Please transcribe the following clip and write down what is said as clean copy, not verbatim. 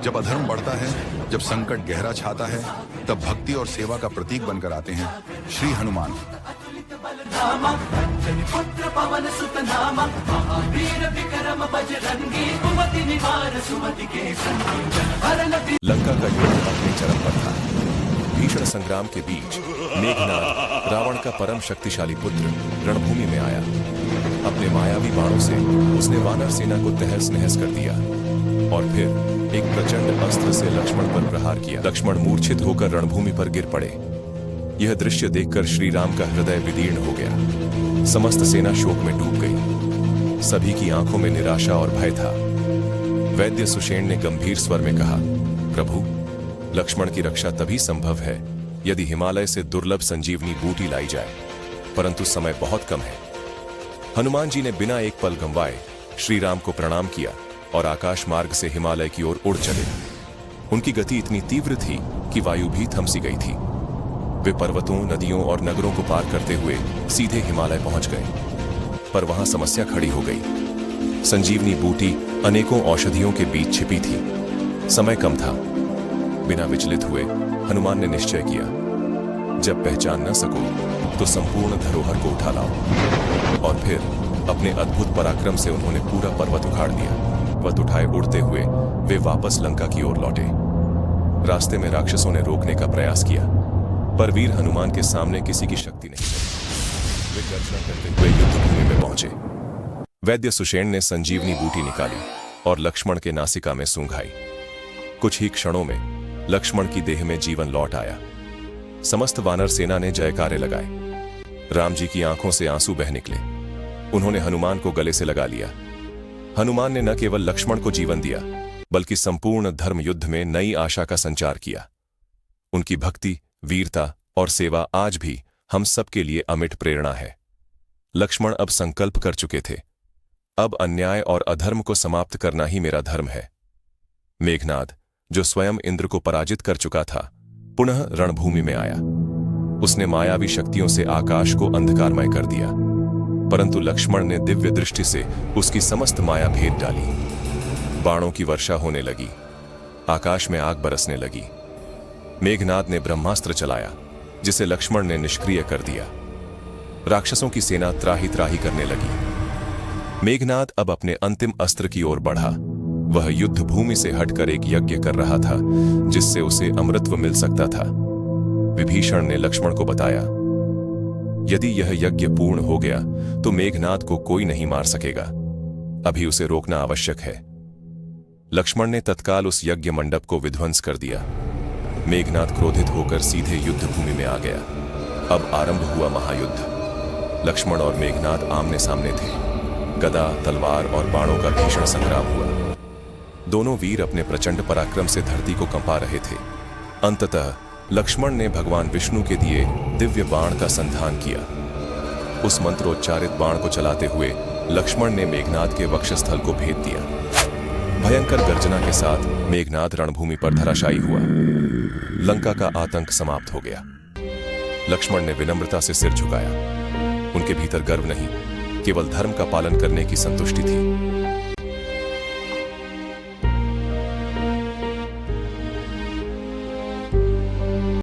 जब अधर्म बढ़ता है, जब संकट गहरा छाता है, तब भक्ति और सेवा का प्रतीक बनकर आते हैं श्री हनुमान। लंका का युद्ध अपने चरम पर था। भीषण संग्राम के बीच मेघनाद, रावण का परम शक्तिशाली पुत्र, रणभूमि में आया। अपने मायावी बाणों से उसने वानर सेना को तहस नहस कर दिया और फिर एक प्रचंड अस्त्र से लक्ष्मण पर प्रहार किया। लक्ष्मण मूर्छित होकर रणभूमि पर गिर पड़े। यह दृश्य देखकर श्री राम का हृदय विदीर्ण हो गया। समस्त सेना शोक में डूब गई। सभी की आंखों में निराशा और भय था। वैद्य सुषेण ने गंभीर स्वर में कहा, प्रभु, लक्ष्मण की रक्षा तभी संभव है यदि हिमालय से दुर्लभ संजीवनी बूटी लाई जाए, परंतु समय बहुत कम है। हनुमान जी ने बिना एक पल गंवाए श्री राम को प्रणाम किया और आकाश मार्ग से हिमालय की ओर उड़ चले। उनकी गति इतनी तीव्र थी कि वायु भी थम सी गई थी। वे पर्वतों, नदियों और नगरों को पार करते हुए सीधे हिमालय पहुंच गए। पर वहां समस्या खड़ी हो गई। संजीवनी बूटी अनेकों औषधियों के बीच छिपी थी। समय कम था। बिना विचलित हुए हनुमान ने निश्चय किया, जब पहचान न सको तो संपूर्ण धरोहर को उठा लाओ। और फिर अपने अद्भुत पराक्रम से उन्होंने पूरा पर्वत उखाड़ दिया। पर्वत उठाए उड़ते हुए वे वापस लंका की ओर लौटे। रास्ते में राक्षसों ने रोकने का प्रयास किया, पर वीर हनुमान के सामने किसी की शक्ति नहीं थी। वे गर्जना करते हुए युद्धभूमि में पहुंचे। वैद्य सुषेण ने संजीवनी बूटी निकाली और लक्ष्मण के नासिका में सूंघाई। कुछ ही क्षणों में लक्ष्मण की देह में जीवन लौट आया। समस्त वानर सेना ने जयकारे लगाए। राम जी की आंखों से आंसू बह निकले। उन्होंने हनुमान को गले से लगा लिया। हनुमान ने न केवल लक्ष्मण को जीवन दिया, बल्कि संपूर्ण धर्म युद्ध में नई आशा का संचार किया। उनकी भक्ति, वीरता और सेवा आज भी हम सबके लिए अमिट प्रेरणा है। लक्ष्मण अब संकल्प कर चुके थे, अब अन्याय और अधर्म को समाप्त करना ही मेरा धर्म है। मेघनाद, जो स्वयं इंद्र को पराजित कर चुका था, पुनः रणभूमि में आया। उसने मायावी शक्तियों से आकाश को अंधकारमय कर दिया, परंतु लक्ष्मण ने दिव्य दृष्टि से उसकी समस्त माया भेद डाली। बाणों की वर्षा होने लगी, आकाश में आग बरसने लगी। मेघनाद ने ब्रह्मास्त्र चलाया, जिसे लक्ष्मण ने निष्क्रिय कर दिया। राक्षसों की सेना त्राही त्राही करने लगी। मेघनाद अब अपने अंतिम अस्त्र की ओर बढ़ा। वह युद्ध भूमि से हटकर एक यज्ञ कर रहा था, जिससे उसे अमृतत्व मिल सकता था। विभीषण ने लक्ष्मण को बताया, यदि यह यज्ञ पूर्ण हो गया तो मेघनाद को कोई नहीं मार सकेगा। अभी उसे रोकना आवश्यक है। लक्ष्मण ने तत्काल उस यज्ञ मंडप को विध्वंस कर दिया। मेघनाद क्रोधित होकर सीधे युद्ध भूमि में आ गया। अब आरंभ हुआ महायुद्ध। लक्ष्मण और मेघनाद आमने सामने थे। गदा, तलवार और बाणों का भीषण संग्राम हुआ। दोनों वीर अपने प्रचंड पराक्रम से धरती को कंपा रहे थे। अंततः लक्ष्मण ने भगवान विष्णु के दिए दिव्य बाण का संधान किया। उस मंत्रोच्चारित बाण को चलाते हुए लक्ष्मण ने मेघनाद के वक्षस्थल को भेद दिया। भयंकर गर्जना के साथ मेघनाद रणभूमि पर धराशायी हुआ। लंका का आतंक समाप्त हो गया। लक्ष्मण ने विनम्रता से सिर झुकाया। उनके भीतर गर्व नहीं, केवल धर्म का पालन करने की संतुष्टि थी।